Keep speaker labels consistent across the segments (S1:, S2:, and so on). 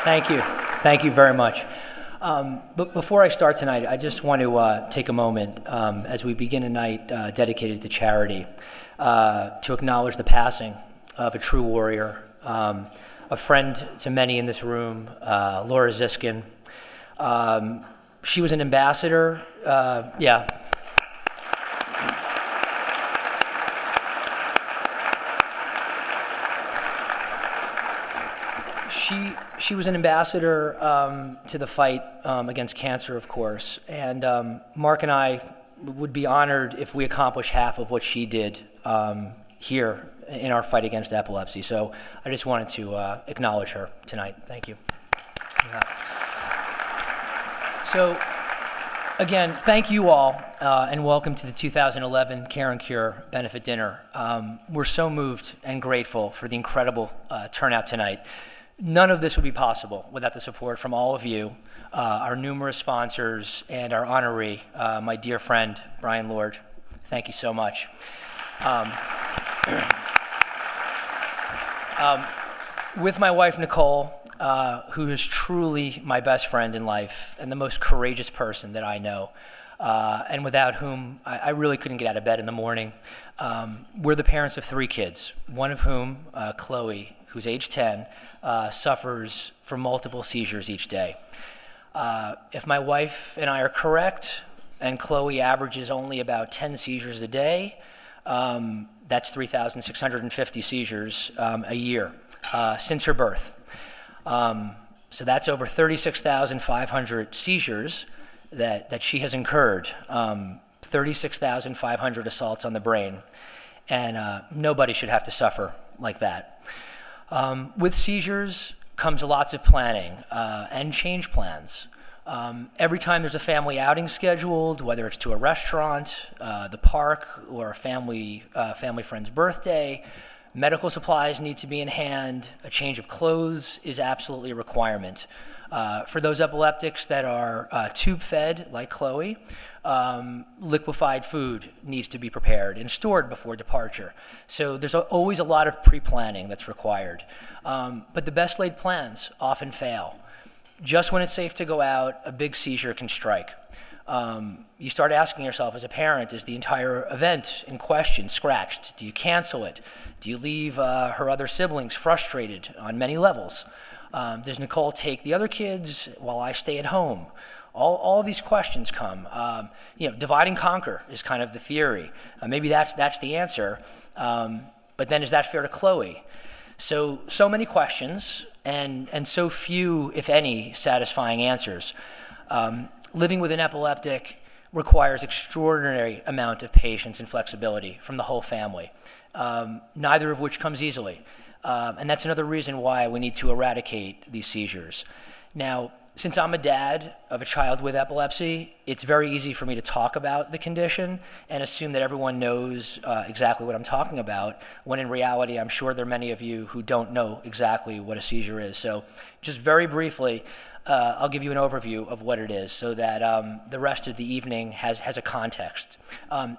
S1: Thank you. Thank you very much. But before I start tonight, I just want to take a moment as we begin a night dedicated to charity to acknowledge the passing of a true warrior, a friend to many in this room, Laura Ziskin. She was an ambassador. She was an ambassador to the fight against cancer, of course, and Mark and I would be honored if we accomplish half of what she did here in our fight against epilepsy. So I just wanted to acknowledge her tonight. Thank you. Yeah. So again, thank you all, and welcome to the 2011 Care and Cure Benefit Dinner. We're so moved and grateful for the incredible turnout tonight. None of this would be possible without the support from all of you, our numerous sponsors, and our honoree, my dear friend, Brian Lord. Thank you so much. With my wife, Nicole, who is truly my best friend in life and the most courageous person that I know, and without whom I really couldn't get out of bed in the morning. We're the parents of 3 kids, one of whom, Chloe, who's age 10, suffers from multiple seizures each day. If my wife and I are correct, and Chloe averages only about 10 seizures a day, that's 3,650 seizures a year since her birth. So that's over 36,500 seizures that she has incurred, 36,500 assaults on the brain, and nobody should have to suffer like that. With seizures comes lots of planning and change plans. Every time there's a family outing scheduled, whether it's to a restaurant, the park, or a family friend's birthday, medical supplies need to be in hand. A change of clothes is absolutely a requirement. For those epileptics that are tube-fed, like Chloe, liquefied food needs to be prepared and stored before departure. So there's always a lot of pre-planning that's required. But the best laid plans often fail. Just when it's safe to go out, a big seizure can strike. You start asking yourself as a parent, is the entire event in question scratched? Do you cancel it? Do you leave her other siblings frustrated on many levels? Does Nicole take the other kids while I stay at home? All these questions come. Divide and conquer is kind of the theory. Maybe that's the answer. But then is that fair to Chloe? So many questions and so few, if any, satisfying answers. Living with an epileptic requires extraordinary amount of patience and flexibility from the whole family, neither of which comes easily. And that's another reason why we need to eradicate these seizures. Now, since I'm a dad of a child with epilepsy, it's very easy for me to talk about the condition and assume that everyone knows exactly what I'm talking about, when in reality, I'm sure there are many of you who don't know exactly what a seizure is. So just very briefly, I'll give you an overview of what it is so that the rest of the evening has a context.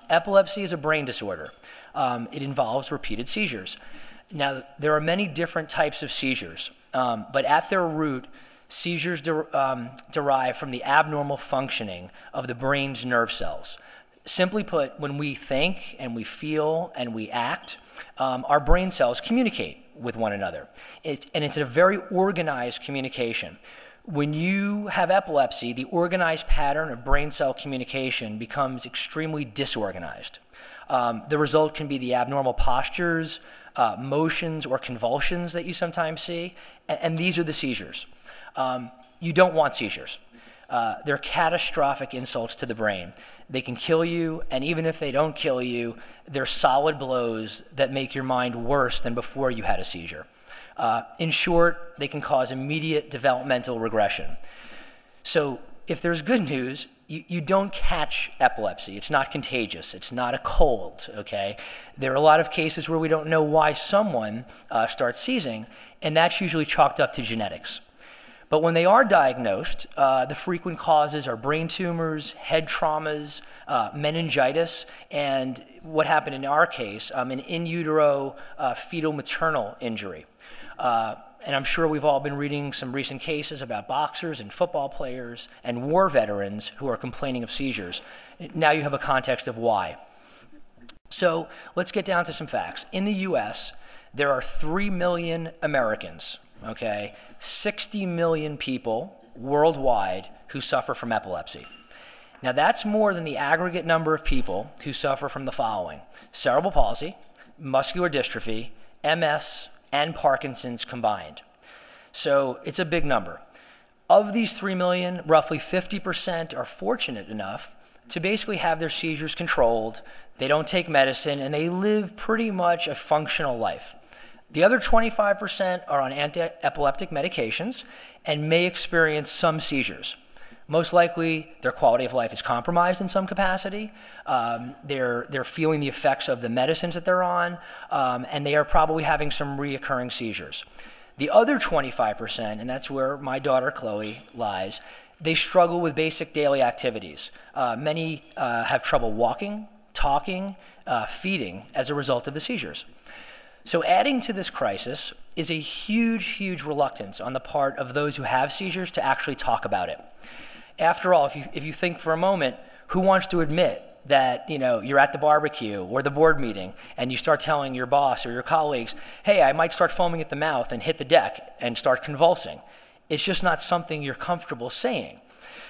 S1: Epilepsy is a brain disorder. It involves repeated seizures. Now, there are many different types of seizures, but at their root, seizures derive from the abnormal functioning of the brain's nerve cells. Simply put, when we think and we feel and we act, our brain cells communicate with one another. It's a very organized communication. When you have epilepsy, the organized pattern of brain cell communication becomes extremely disorganized. The result can be the abnormal postures, motions, or convulsions that you sometimes see, and these are the seizures. You don't want seizures. They're catastrophic insults to the brain. They can kill you, and even if they don't kill you, they're solid blows that make your mind worse than before you had a seizure. In short, they can cause immediate developmental regression. So if there's good news, you don't catch epilepsy. It's not contagious. It's not a cold, okay? There are a lot of cases where we don't know why someone starts seizing, and that's usually chalked up to genetics. But when they are diagnosed, the frequent causes are brain tumors, head traumas, meningitis, and what happened in our case, an in utero fetal maternal injury. And I'm sure we've all been reading some recent cases about boxers and football players and war veterans who are complaining of seizures. Now you have a context of why. So let's get down to some facts. In the US, there are 3 million Americans, okay? 60 million people worldwide who suffer from epilepsy. Now that's more than the aggregate number of people who suffer from the following: cerebral palsy, muscular dystrophy, MS, and Parkinson's combined. So it's a big number. Of these 3 million, roughly 50% are fortunate enough to basically have their seizures controlled, they don't take medicine, and they live pretty much a functional life. The other 25% are on anti-epileptic medications and may experience some seizures. Most likely, their quality of life is compromised in some capacity. They're feeling the effects of the medicines that they're on, and they are probably having some reoccurring seizures. The other 25%, and that's where my daughter Chloe lies, they struggle with basic daily activities. Many have trouble walking, talking, feeding as a result of the seizures. So adding to this crisis is a huge, huge reluctance on the part of those who have seizures to actually talk about it. After all, if you think for a moment, who wants to admit that you're at the barbecue or the board meeting and you start telling your boss or your colleagues, hey, I might start foaming at the mouth and hit the deck and start convulsing. It's just not something you're comfortable saying.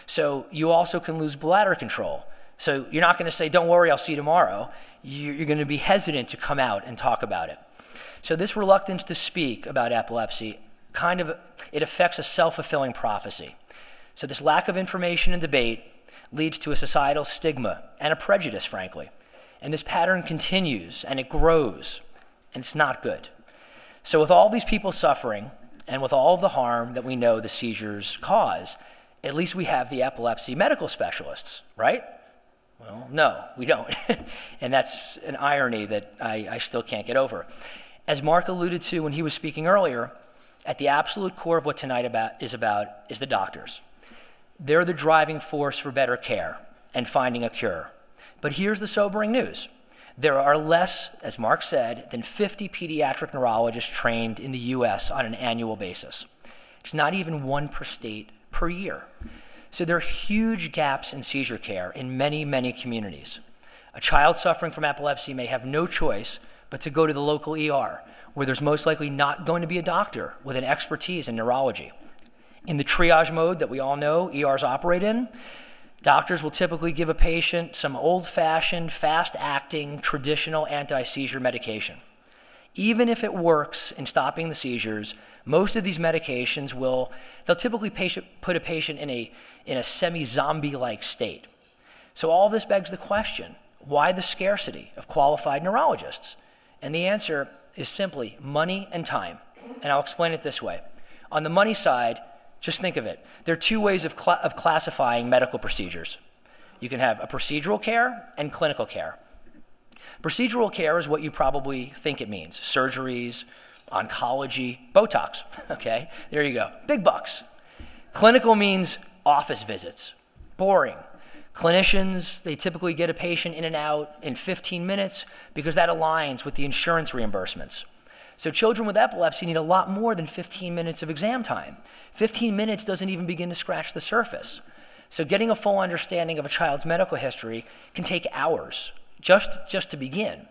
S1: So you also can lose bladder control. So you're not going to say, don't worry, I'll see you tomorrow. You're going to be hesitant to come out and talk about it. So this reluctance to speak about epilepsy, it affects a self-fulfilling prophecy. So this lack of information and debate leads to a societal stigma and a prejudice, frankly. And this pattern continues and it grows, and it's not good. So with all these people suffering and with all of the harm that we know the seizures cause, at least we have the epilepsy medical specialists, right? Well, no, we don't. And that's an irony that I still can't get over. As Mark alluded to when he was speaking earlier, at the absolute core of what tonight is the doctors. They're the driving force for better care and finding a cure. But here's the sobering news. There are less, as Mark said, than 50 pediatric neurologists trained in the US on an annual basis. It's not even one per state per year. So there are huge gaps in seizure care in many, many communities. A child suffering from epilepsy may have no choice but to go to the local ER, where there's most likely not going to be a doctor with an expertise in neurology. In the triage mode that we all know ERs operate in, doctors will typically give a patient some old-fashioned, fast-acting, traditional anti-seizure medication. Even if it works in stopping the seizures, most of these medications they'll typically put a patient in a semi-zombie-like state. So all this begs the question, why the scarcity of qualified neurologists? And the answer is simply money and time. And I'll explain it this way. On the money side, just think of it. There are two ways of classifying medical procedures. You can have a procedural care and clinical care. Procedural care is what you probably think it means. Surgeries, oncology, Botox. Okay, there you go. Big bucks. Clinical means office visits. Boring. Clinicians, they typically get a patient in and out in 15 minutes because that aligns with the insurance reimbursements. So children with epilepsy need a lot more than 15 minutes of exam time. 15 minutes doesn't even begin to scratch the surface. So getting a full understanding of a child's medical history can take hours just to begin.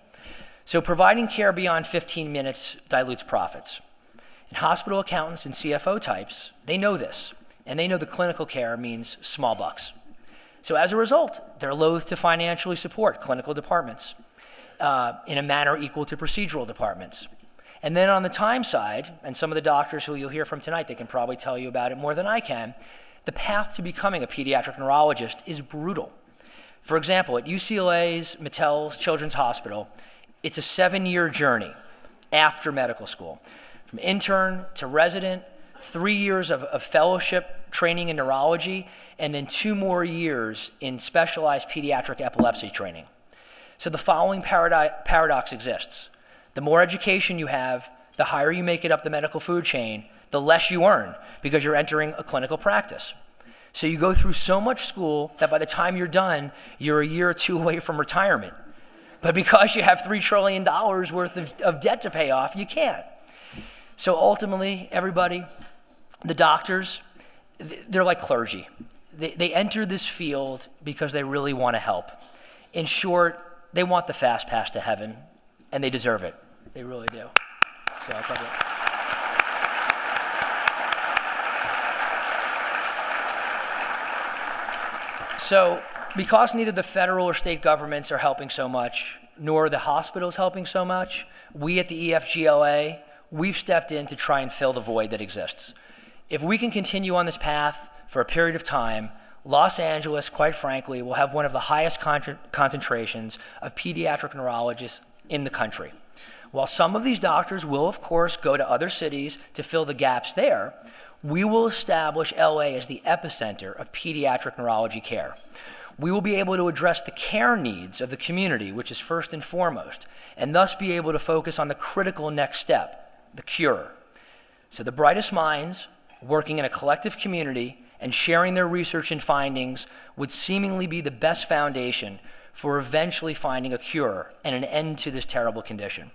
S1: So providing care beyond 15 minutes dilutes profits. And hospital accountants and CFO types, they know this, and they know the clinical care means small bucks. So as a result, they're loath to financially support clinical departments in a manner equal to procedural departments. And then on the time side, and some of the doctors who you'll hear from tonight, they can probably tell you about it more than I can, the path to becoming a pediatric neurologist is brutal. For example, at UCLA's Mattel's Children's Hospital, it's a 7-year journey after medical school. From intern to resident, 3 years of fellowship training in neurology, and then 2 more years in specialized pediatric epilepsy training. So the following paradox exists. The more education you have, the higher you make it up the medical food chain, the less you earn because you're entering a clinical practice. So you go through so much school that by the time you're done, you're a year or 2 away from retirement. But because you have $3 trillion worth of debt to pay off, you can't. So ultimately, everybody, the doctors, they're like clergy. They enter this field because they really want to help. In short, they want the fast pass to heaven, and they deserve it. They really do. So I'll cover it. So because neither the federal or state governments are helping so much, nor the hospitals helping so much, we at the EFGLA, we've stepped in to try and fill the void that exists. If we can continue on this path for a period of time, Los Angeles, quite frankly, will have one of the highest concentrations of pediatric neurologists in the country. While some of these doctors will, of course, go to other cities to fill the gaps there, we will establish LA as the epicenter of pediatric neurology care. We will be able to address the care needs of the community, which is first and foremost, and thus be able to focus on the critical next step, the cure. So the brightest minds, working in a collective community and sharing their research and findings, would seemingly be the best foundation for eventually finding a cure and an end to this terrible condition.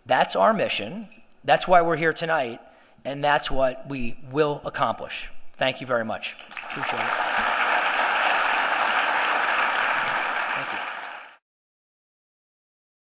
S1: That's our mission. That's why we're here tonight. And that's what we will accomplish. Thank you very much. Appreciate it.